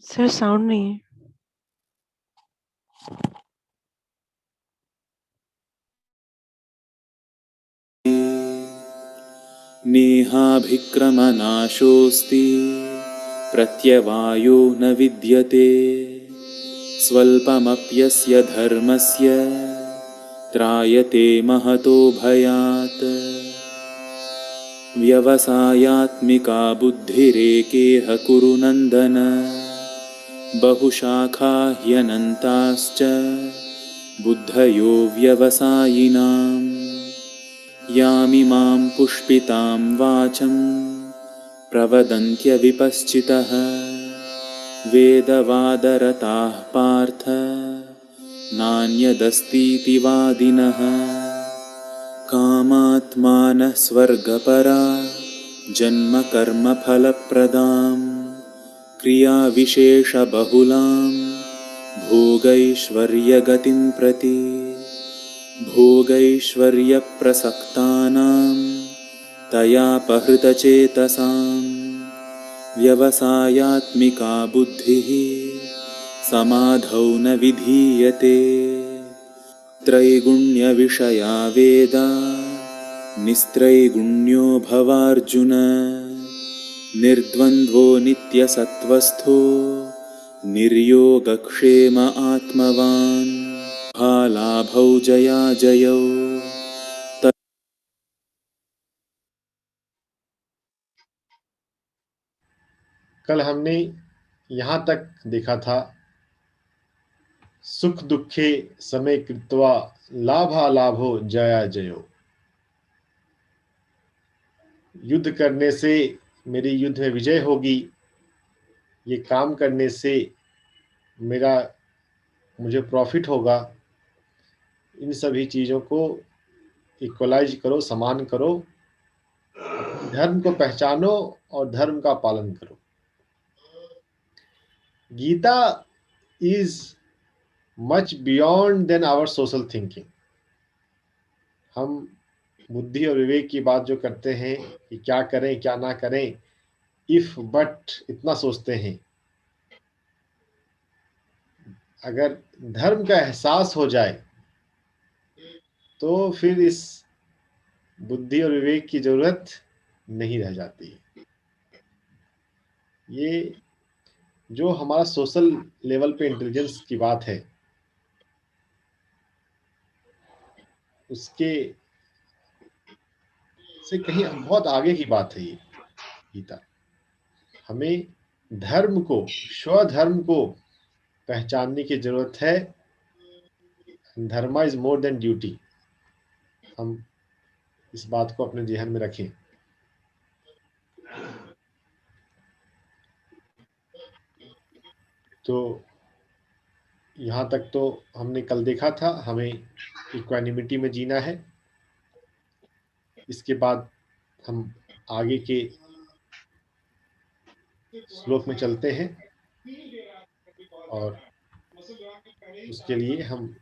Sir sound नहीं है। नेहाभिक्रमनाशोऽस्ति प्रत्यवायो न विद्यते स्वल्पमप्यस्य धर्मस्य त्रायते महतो भयात् व्यवसायात्मिका बुद्धिरेकेह कुरु नन्दन बहुशाखा ह्यनन्ताश्च बुद्धयो व्यवसायिनाम् यामिमां पुष्पितां वाचं प्रवदन्त्यविपश्चितः वेदवादरताः पार्थ नान्यदस्तीति वादिनः कामात्मानः स्वर्गपरा जन्मकर्मफलप्रदां क्रियाविशेषबहुलां भोगैश्वर्यगतिं प्रति भोगैश्वर्यप्रसक्तानां तयापहृतचेतसां व्यवसायात्मिका बुद्धिः समाधौ न विधीयते त्रैगुण्यविषया वेदा निस्त्रैगुण्यो भवार्जुन निर्द्वन्द्वो नित्यसत्त्वस्थो निर्योगक्षेम आत्मवान् भालाभौ जयाजयौ कल हमने यहाँ तक देखा था, सुख दुखे समय कृत्वा लाभालाभो जया जयो। युद्ध करने से मेरी युद्ध में विजय होगी, ये काम करने से मुझे प्रॉफिट होगा। इन सभी चीज़ों को इक्वलाइज करो, समान करो, धर्म को पहचानो और धर्म का पालन करो। Gita is much beyond then our social thinking. हम बुद्धि और विवेक की बात जो करते हैं कि क्या करें क्या ना करें, इफ बट इतना सोचते हैं। अगर धर्म का एहसास हो जाए तो फिर इस बुद्धि और विवेक की जरूरत नहीं रह जाती। ये जो हमारा सोशल लेवल पे इंटेलिजेंस की बात है, उसके से कहीं बहुत आगे की बात है ये गीता। हमें धर्म को, स्वधर्म को पहचानने की जरूरत है। धर्मा इज मोर देन ड्यूटी। हम इस बात को अपने ध्यान में रखें। तो यहाँ तक तो हमने कल देखा था, हमें इक्वानिमिटी में जीना है। इसके बाद हम आगे के श्लोक में चलते हैं और उसके लिए हम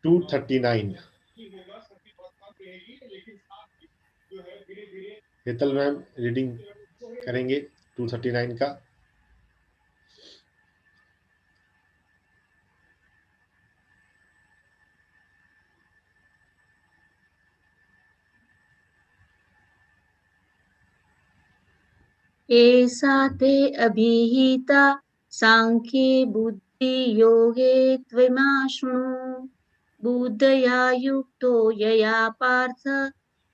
239 हेतल मैम रीडिंग करेंगे 239 का। एषा ते अभिहिता सांख्ये बुद्धियोगे त्वमा शृणु बुद्धया युक्तो यया पार्थ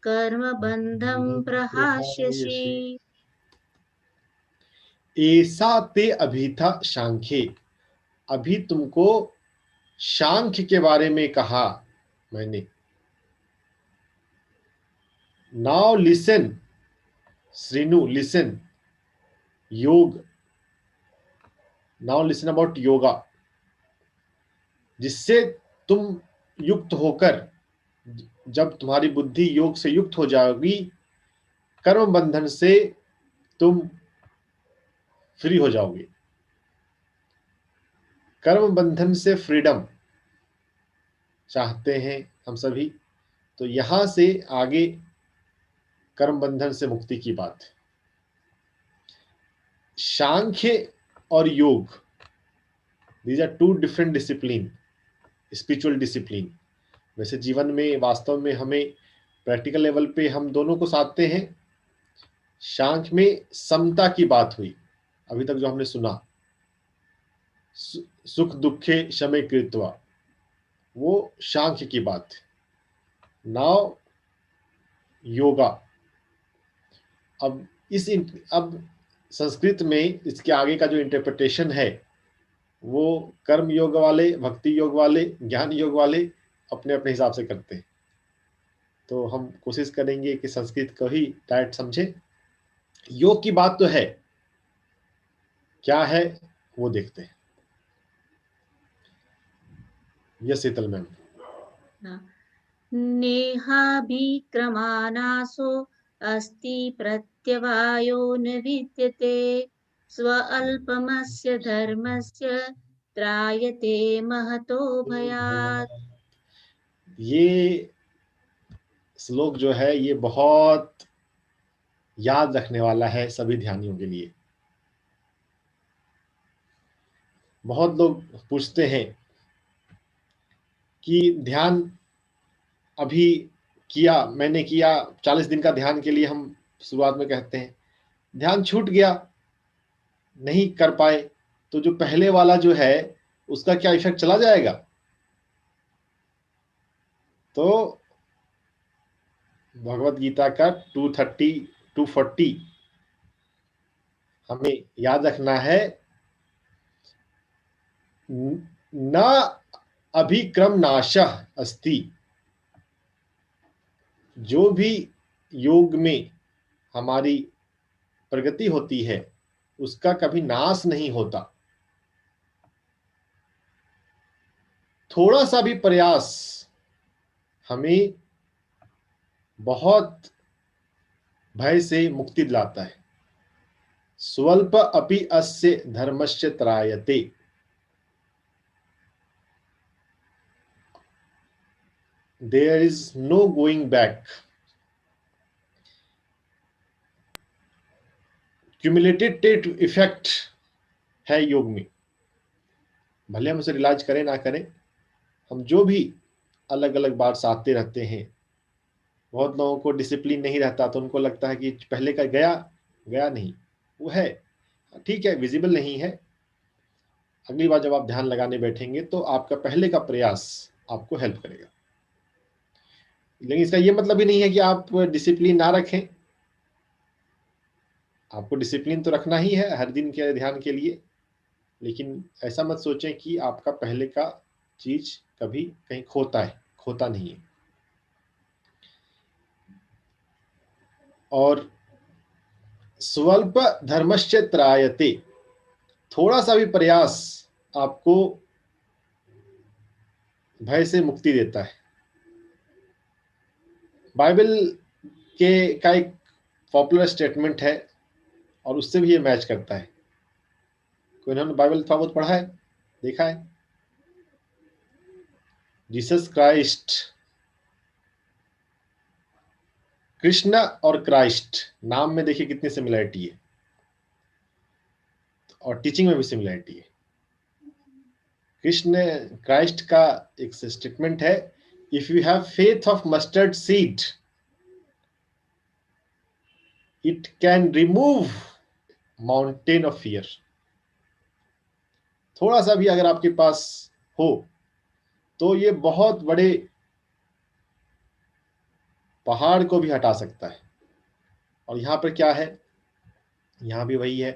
कर्मबन्धं प्रहास्यसि। ऐसा ते अभिथा सांख्ये, अभी तुमको सांख्य के बारे में कहा मैंने। नाउ लिसन, श्रीनु लिसन, योग। नाउ लिसन अबाउट योगा, जिससे तुम युक्त होकर, जब तुम्हारी बुद्धि योग से युक्त हो जाएगी, कर्म बंधन से तुम फ्री हो जाओगे। कर्म बंधन से फ्रीडम चाहते हैं हम सभी, तो यहां से आगे कर्म बंधन से मुक्ति की बात है। सांख्य और Yoga, these are two different discipline, spiritual discipline. वैसे जीवन में वास्तव में हमें प्रैक्टिकल लेवल पे हम दोनों को साधते हैं। सांख्य में समता की बात हुई, अभी तक जो हमने सुना, सुख दुखे शमे कृत्वा, वो सांख्य की बात है। नाउ योगा। अब संस्कृत में इसके आगे का जो इंटरप्रिटेशन है वो कर्म योग वाले, भक्ति योग वाले, ज्ञान योग वाले अपने अपने हिसाब से करते हैं। तो हम कोशिश करेंगे कि संस्कृत को ही डायरेक्ट समझे। योग की बात तो है, क्या है वो देखते हैं। यस शीतल मैम। नेहाभिक्रमानासो अस्ति प्रत्यवायो न विद्यते स्व अल्पमस्य धर्मस्य त्रायते महतो भयात्। ये श्लोक जो है ये बहुत याद रखने वाला है सभी ध्यानियों के लिए। बहुत लोग पूछते हैं कि ध्यान अभी किया, मैंने किया 40 दिन का ध्यान के लिए, हम शुरुआत में कहते हैं ध्यान छूट गया, नहीं कर पाए, तो जो पहले वाला जो है उसका क्या इफेक्ट चला जाएगा? तो भगवत गीता का 240 हमें याद रखना है, न अभिक्रम नाशः अस्ति। जो भी योग में हमारी प्रगति होती है उसका कभी नाश नहीं होता। थोड़ा सा भी प्रयास हमें बहुत भय से मुक्ति दिलाता है। स्वल्प अपि अस्य धर्मस्य त्रायते। There is no going back. Cumulative effect है योग में, भले हम उसे रियलाइज करें ना करें। हम जो भी अलग अलग बार साधते रहते हैं, बहुत लोगों को डिसिप्लिन नहीं रहता तो उनको लगता है कि पहले का गया नहीं, वो है ठीक है, विजिबल नहीं है। अगली बार जब आप ध्यान लगाने बैठेंगे तो आपका पहले का प्रयास आपको हेल्प करेगा। लेकिन इसका ये मतलब ही नहीं है कि आप डिसिप्लिन ना रखें। आपको डिसिप्लिन तो रखना ही है हर दिन के ध्यान के लिए, लेकिन ऐसा मत सोचें कि आपका पहले का चीज कभी कहीं खोता है, खोता नहीं है। और स्वल्प धर्मश्च त्रायते, थोड़ा सा भी प्रयास आपको भय से मुक्ति देता है। बाइबल का एक पॉपुलर स्टेटमेंट है और उससे भी ये मैच करता है। कोई इन्होंने बाइबल थोड़ा बहुत पढ़ा है, देखा है? जीसस क्राइस्ट, कृष्ण और क्राइस्ट नाम में देखिए कितनी सिमिलरिटी है, और टीचिंग में भी सिमिलरिटी है। कृष्ण क्राइस्ट का एक स्टेटमेंट है, if you have faith of mustard seed it can remove mountain of fear. थोड़ा सा भी अगर आपके पास हो तो ये बहुत बड़े पहाड़ को भी हटा सकता है। और यहां पर क्या है? यहां भी वही है,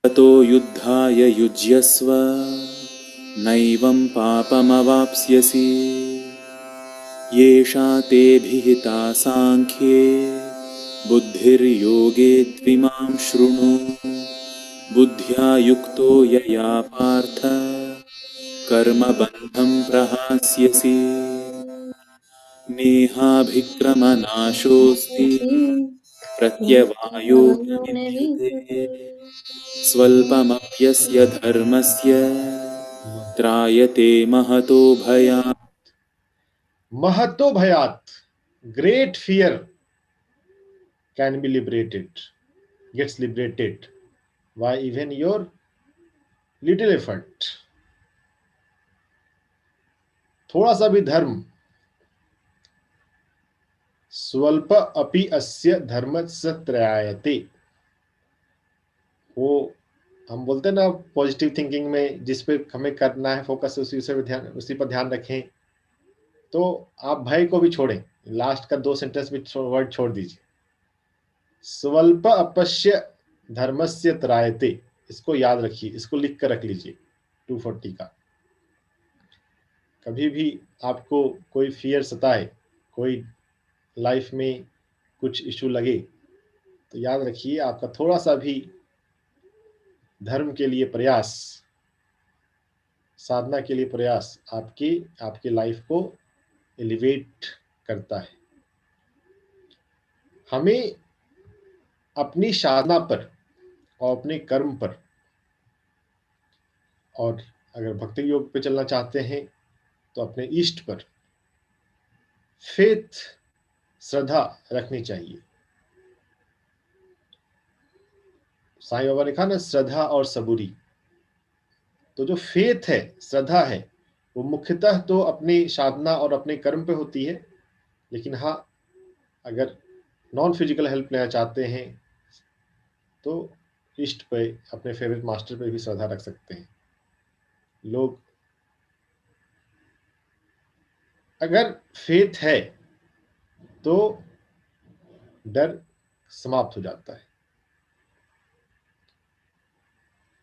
ततो युद्धाय युज्यस्व नैवं पापमवाप्स्यसि येषा ते विहिता सांख्ये बुद्धिर्योगे त्विमां शृणु बुद्ध्या युक्तो यया पार्थ कर्मबन्धं प्रहास्यसि नेहाभिक्रमनाशोऽस्ति प्रत्यवायो न विद्यते स्वल्पमप्यस्य धर्मस्य त्रायते महतो भयात्। महतो भयात, great fear can be liberated, gets liberated by even your little effort. थोड़ा सा भी धर्म, स्वल्प अपि अस्य धर्मस्य त्रयायते, वो हम बोलते हैं ना पॉजिटिव थिंकिंग में, जिस पे हमें करना है फोकस, उसी पर ध्यान रखें। तो आप भय को भी छोड़ें, लास्ट का 2 सेंटेंस भी वर्ड छोड़ दीजिए। स्वल्प अपश्य धर्मस्य त्रायते, इसको याद रखिए, इसको लिख कर रख लीजिए 240 का। कभी भी आपको कोई फियर सताए, कोई लाइफ में कुछ इशू लगे, तो याद रखिए आपका थोड़ा सा भी धर्म के लिए प्रयास, साधना के लिए प्रयास आपकी लाइफ को एलिवेट करता है। हमें अपनी साधना पर और अपने कर्म पर, और अगर भक्ति योग पे चलना चाहते हैं तो अपने इष्ट पर फेथ, श्रद्धा रखनी चाहिए। साईं बाबा ने कहा ना, श्रद्धा और सबूरी। तो जो फेथ है, श्रद्धा है, वो मुख्यतः तो अपनी साधना और अपने कर्म पे होती है, लेकिन हाँ, अगर नॉन फिजिकल हेल्प लेना चाहते हैं तो इष्ट पे, अपने फेवरेट मास्टर पे भी श्रद्धा रख सकते हैं। लोग, अगर फेथ है तो डर समाप्त हो जाता है।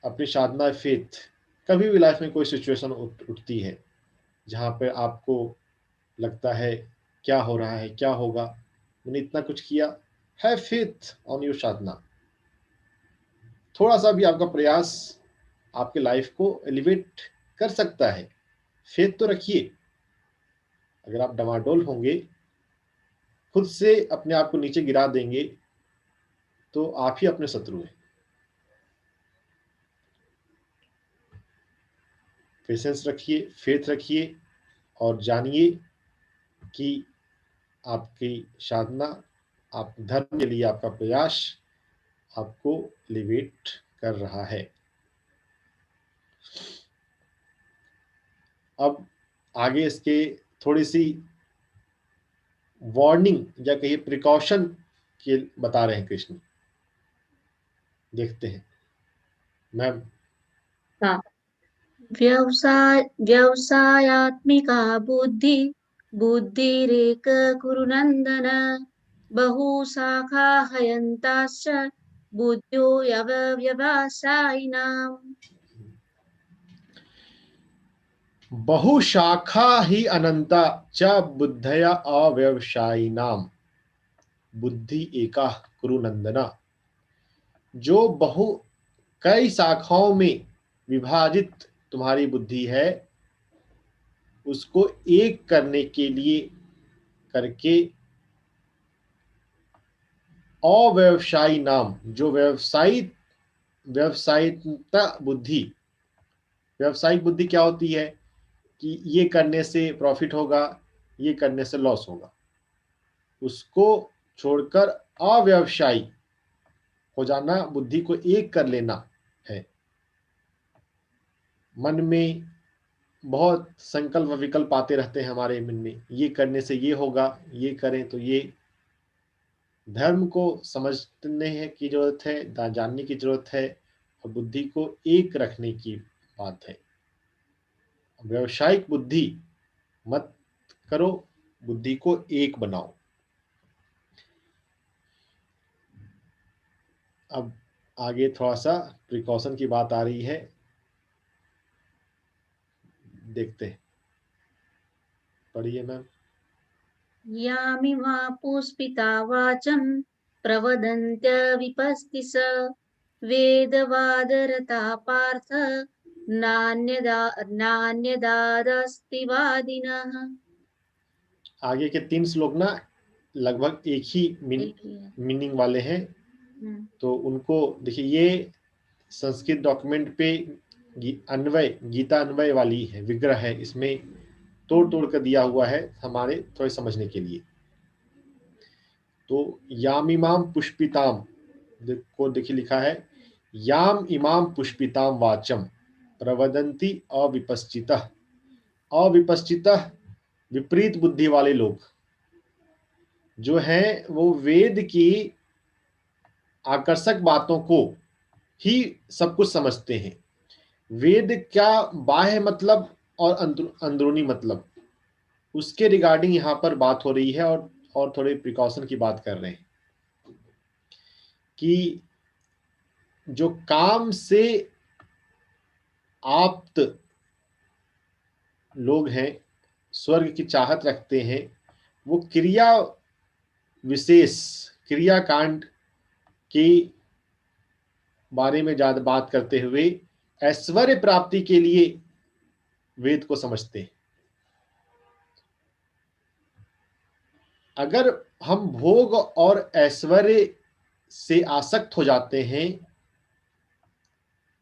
अपनी साधना फेथ, कभी भी लाइफ में कोई सिचुएशन उठती है जहाँ पे आपको लगता है क्या हो रहा है, क्या होगा, मैंने इतना कुछ किया, हैव फेथ ऑन योर साधना। थोड़ा सा भी आपका प्रयास आपके लाइफ को एलिवेट कर सकता है, फेथ तो रखिए। अगर आप डमाडोल होंगे, खुद से अपने आप को नीचे गिरा देंगे, तो आप ही अपने शत्रु हैं। पेशेंस रखिए, फेथ रखिए, और जानिए कि आपकी साधना, आप धर्म के लिए आपका प्रयास आपको एलिवेट कर रहा है। अब आगे इसके थोड़ी सी वार्निंग या कहिए प्रिकॉशन के बता रहे हैं कृष्ण। देखते हैं मैम। हाँ। व्यवसायात्मिका बुद्धि बुद्धिरेक कुरु नंदन, बहुशाखा हयन्ताश्च बुद्ध्यो व्यवसायिनाम्। बहुशाखा ही अनंता च बुद्धया अव्यवसायिनाम, बुद्धि एका कुरु नंदना। जो कई शाखाओं में विभाजित तुम्हारी बुद्धि है, उसको एक करने के लिए करके अव्यवसायी नाम, जो व्यवसायिकता बुद्धि। व्यवसायिक बुद्धि क्या होती है कि ये करने से प्रॉफिट होगा, ये करने से लॉस होगा, उसको छोड़कर अव्यवसायी हो जाना, बुद्धि को एक कर लेना है। मन में बहुत संकल्प विकल्प आते रहते हैं हमारे मन में, ये करने से ये होगा, ये करें तो ये। धर्म को समझने की जरूरत है, जानने की जरूरत है, और बुद्धि को एक रखने की बात है। व्यावसायिक बुद्धि मत करो, बुद्धि को एक बनाओ। अब आगे थोड़ा सा प्रिकॉशन की बात आ रही है, देखते हैं, पढ़िए मैम। यामिमा पुष्पिता वाचं प्रवदन्त्य विपस्तिस, वेदवादरता पार्थ नान्यदादस्ति वादिनः। आगे के 3 श्लोक ना लगभग एक ही मीनिंग वाले हैं, तो उनको देखिए। ये संस्कृत डॉक्यूमेंट पे अन्वय, गीता अन्वय वाली है, विग्रह है, इसमें तोड़ तोड़ कर दिया हुआ है हमारे थोड़े समझने के लिए। तो याम इमाम पुष्पिताम को देखिए लिखा है, याम इमाम पुष्पिताम वाचम प्रवदंती अविपश्चितः। अविपश्चितः विपरीत बुद्धि वाले लोग जो हैं वो वेद की आकर्षक बातों को ही सब कुछ समझते हैं। वेद क्या बाह्य मतलब और अंदरूनी मतलब, उसके रिगार्डिंग यहाँ पर बात हो रही है, और थोड़े प्रिकॉशन की बात कर रहे हैं कि जो काम से आप्त लोग हैं, स्वर्ग की चाहत रखते हैं, वो क्रिया विशेष क्रियाकांड के बारे में ज्यादा बात करते हुए ऐश्वर्य प्राप्ति के लिए वेद को समझते हैं। अगर हम भोग और ऐश्वर्य से आसक्त हो जाते हैं,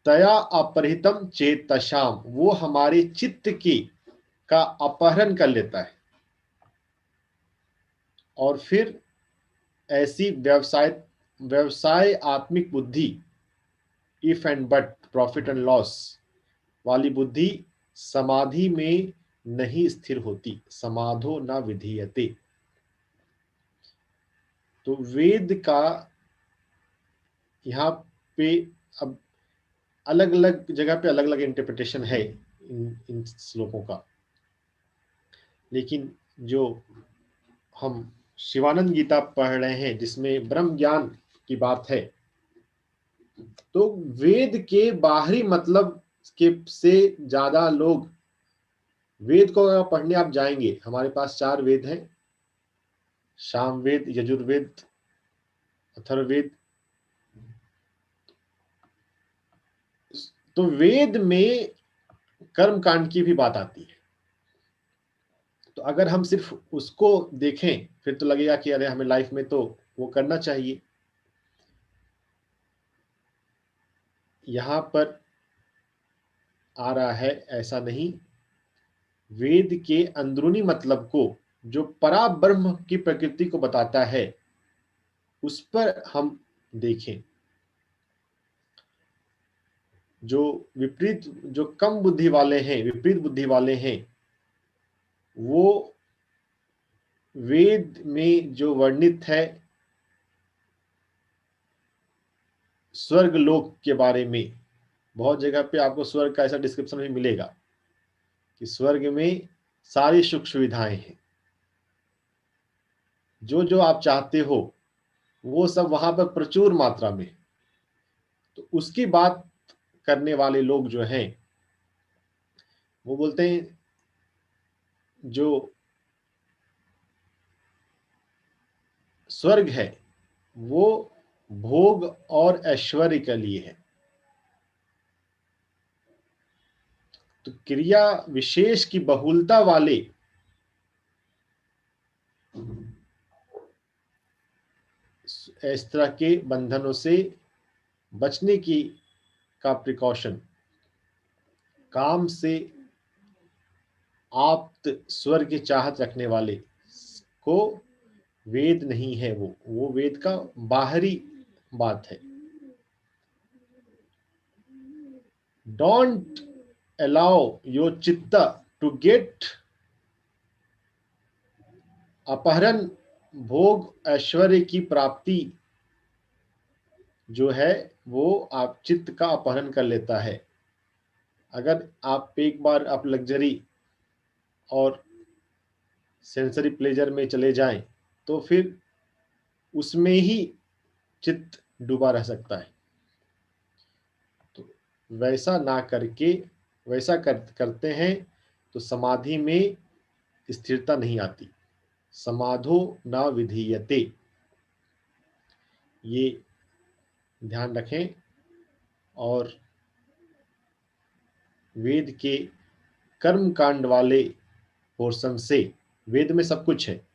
तया अपहृतम चेतशाम, वो हमारे चित्त की का अपहरण कर लेता है, और फिर ऐसी व्यवसाय आत्मिक बुद्धि, if and but, profit and loss वाली बुद्धि समाधि में नहीं स्थिर होती। समाधो न विधीयते। तो वेद का यहाँ पे अब अलग अलग जगह पे अलग अलग इंटरप्रिटेशन है इन श्लोकों का, लेकिन जो हम शिवानंद गीता पढ़ रहे हैं जिसमें ब्रह्म ज्ञान की बात है, तो वेद के बाहरी मतलब के से ज्यादा लोग वेद को अगर पढ़ने आप जाएंगे, हमारे पास 4 वेद हैं, सामवेद, यजुर्वेद, अथर्ववेद। तो वेद में कर्म कांड की भी बात आती है, तो अगर हम सिर्फ उसको देखें फिर तो लगेगा कि अरे हमें लाइफ में तो वो करना चाहिए। यहां पर आ रहा है ऐसा नहीं, वेद के अंदरूनी मतलब को जो परा ब्रह्म की प्रकृति को बताता है उस पर हम देखें। जो विपरीत, जो कम बुद्धि वाले हैं, विपरीत बुद्धि वाले हैं, वो वेद में जो वर्णित है स्वर्ग लोक के बारे में, बहुत जगह पे आपको स्वर्ग का ऐसा डिस्क्रिप्शन भी मिलेगा कि स्वर्ग में सारी सुख सुविधाएं हैं, जो जो आप चाहते हो वो सब वहां पर प्रचुर मात्रा में। तो उसकी बात करने वाले लोग जो हैं वो बोलते हैं जो स्वर्ग है वो भोग और ऐश्वर्य के लिए है। तो क्रिया विशेष की बहुलता वाले इस तरह के बंधनों से बचने की का प्रिकॉशन, काम से आप्त स्वर्ग की चाहत रखने वाले को वेद नहीं है, वो वेद का बाहरी बात है। डोंट अलाउ योर चित्ता टू गेट अपहरण, भोग ऐश्वर्य की प्राप्ति जो है वो आप चित्त का अपहरण कर लेता है। अगर आप एक बार आप लग्जरी और सेंसरी प्लेजर में चले जाएं तो फिर उसमें ही चित्त डूबा रह सकता है। तो वैसा ना करके, वैसा करते हैं तो समाधि में स्थिरता नहीं आती। समाधो न विधीयते, ये ध्यान रखें। और वेद के कर्म कांड वाले पोर्शन से, वेद में सब कुछ है,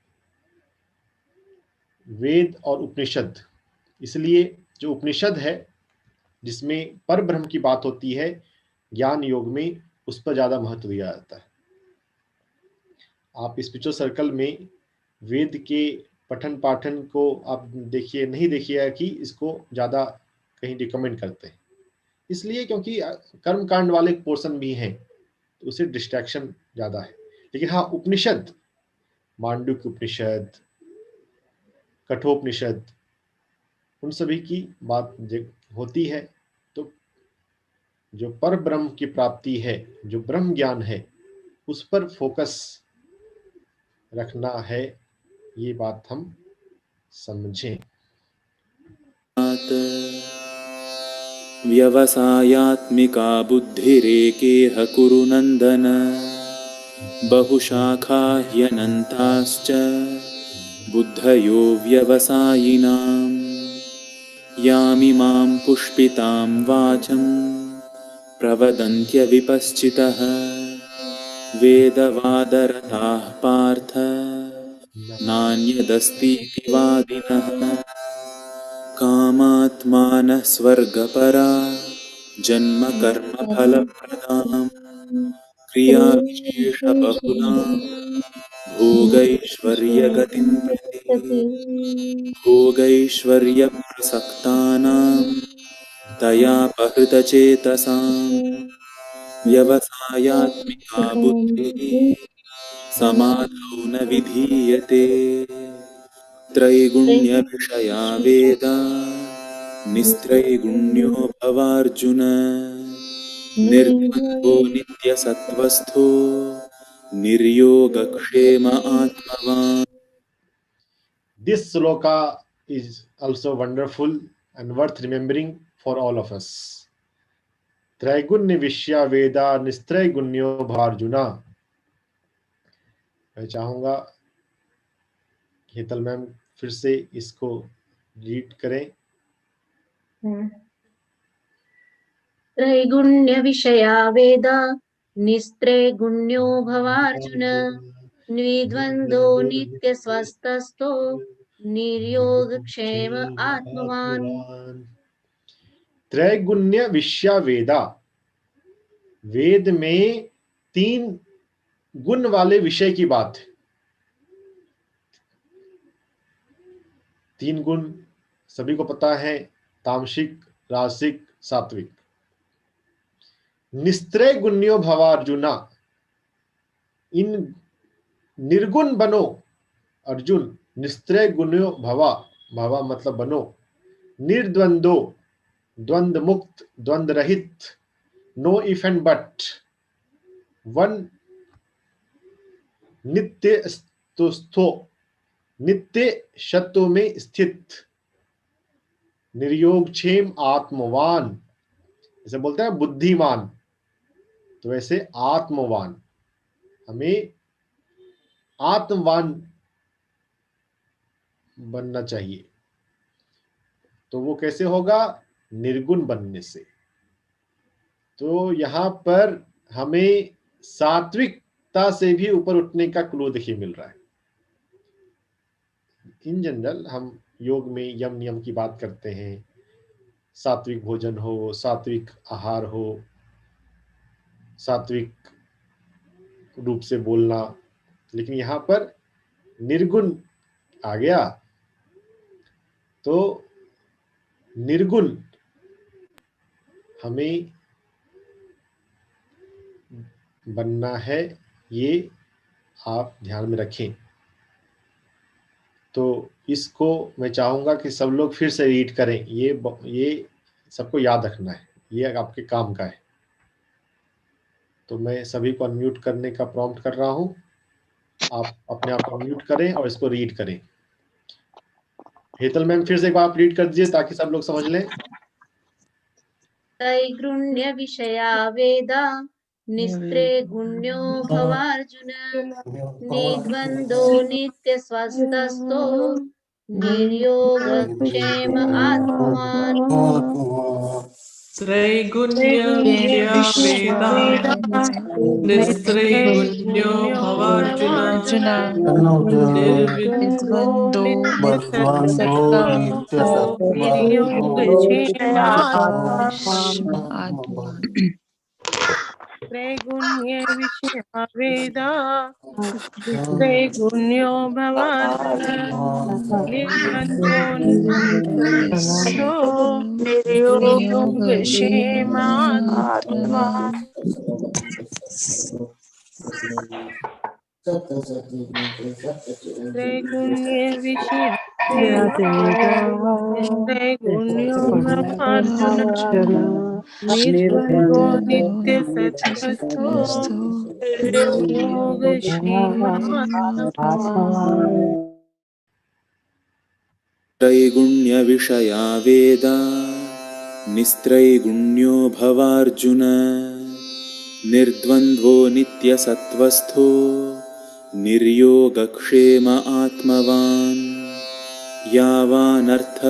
वेद और उपनिषद, इसलिए जो उपनिषद है जिसमें पर ब्रह्म की बात होती है ज्ञान योग में, उस पर ज्यादा महत्व दिया जाता है। आप स्पिरिचुअल सर्कल में वेद के पठन पाठन को आप देखिए, नहीं देखिए कि इसको ज़्यादा कहीं रिकमेंड करते हैं, इसलिए क्योंकि कर्म कांड वाले पोर्शन भी हैं, तो उसे डिस्ट्रैक्शन ज़्यादा है। लेकिन हाँ, उपनिषद, मांडुक्य उपनिषद, कठोपनिषद, उन सभी की बात होती है। तो जो पर ब्रह्म की प्राप्ति है, जो ब्रह्म ज्ञान है, उस पर फोकस रखना है, ये बात हम समझें। व्यवसायात्मिका बुद्धिरेकेह कुरु नन्दन बहुशाखा ह्यनन्ताश्च बुद्धयो व्यवसायिनां यामिमां पुष्पितां वाचं प्रवदन्त्यविपश्चितः वेदवादरताः पार्थ नान्यदस्तीति वादिनः कामात्मानः स्वर्गपरा जन्मकर्मफलप्रदां क्रियाविशेषबहुलां भोगैश्वर्यगतिं प्रति भोगैश्वर्यप्रसक्तानां तयापहृतचेतसां व्यवसायात्मिका बुद्धिः समाधौ न विधीयते त्रैगुण्यविषया वेदा निस्त्रैगुण्यो भवार्जुन निर्द्वन्द्वो नित्यसत्त्वस्थो निर्योगक्षेम आत्मवान्। This sloka is also wonderful and worth remembering for all of us. त्रैगुण्य विषया वेदा निस्त्रैगुण्यो भवार्जुना। मैं चाहूंगा हेतल मैम फिर से इसको रीड करें। त्रैगुण्य विषया वेदा निस्त्रैगुण्यो भवार्जुन द्विद्वन्द्वो नित्यस्वस्थस्थो निर्योगक्षेम आत्मवान्। त्रैगुण्य विषया वेदा, वेद में 3 गुण वाले विषय की बात है। 3 गुण सभी को पता है, तामसिक, राजसिक, सात्विक। निस्त्रय गुण्यो भवार्जुना, इन निर्गुण बनो अर्जुन। निस्त्रय गुण्यो भवा, भवा मतलब बनो। निर्द्वंदो, द्वंद मुक्त, द्वंद रहित, know if and but, one नित्य स्तुस्थो, नित्य सत्व में स्थित, निर्योगक्षेम आत्मवान। जैसे बोलते हैं बुद्धिमान, तो वैसे आत्मवान, हमें आत्मवान बनना चाहिए। तो वो कैसे होगा? निर्गुण बनने से। तो यहाँ पर हमें सात्विकता से भी ऊपर उठने का क्लू देखिए मिल रहा है। इन जनरल हम योग में यम नियम की बात करते हैं, सात्विक भोजन हो, सात्विक आहार हो, सात्विक रूप से बोलना, लेकिन यहाँ पर निर्गुण आ गया। तो निर्गुण हमें बनना है, ये आप ध्यान में रखें। तो इसको मैं चाहूंगा कि सब लोग फिर से रीड करें। ये सबको याद रखना है, ये आपके काम का है। तो मैं सभी को अनम्यूट करने का प्रॉम्प्ट कर रहा हूं। आप अपने आप को अनम्यूट करें और इसको रीड करें। हेतल मैम फिर से एक बार आप रीड कर दीजिए ताकि सब लोग समझ लें। त्रैगुण्य विषया वेदा निस्त्रैगुण्यो भवार्जुन निद्वन्द्वो नित्यस्वस्थस्थो निर्योगक्षेम आत्मवान्। त्रैगुण्य विषया वेदा निस्त्रैगुण्यो भवार्जुन निर्विद्वन्द्वो नित्यसत्त्वो निर्योगक्षेम आत्मवान्। त्रैगुण्य विषया वेदा त्रैगुण्यो भवार्जुन निर्द्वन्द्वो नित्यसत्त्वो निर्योगक्षेमात्मा त्रैगुण्य विषया वेदा त्रैगुण्यो भवार्जुन निर्द्वन्द्वो नित्यसत्त्वस्थो निर्योगक्षेमात्मा त्रैगुण्यविषया वेदा निस्त्रैगुण्यो भवार्जुन निर्द्वन्द्वो नित्यसत्त्वस्थो निर्योगक्षेम आत्मवान् यावानर्थ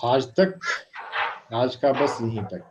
आज तक, आज का बस यहीं तक।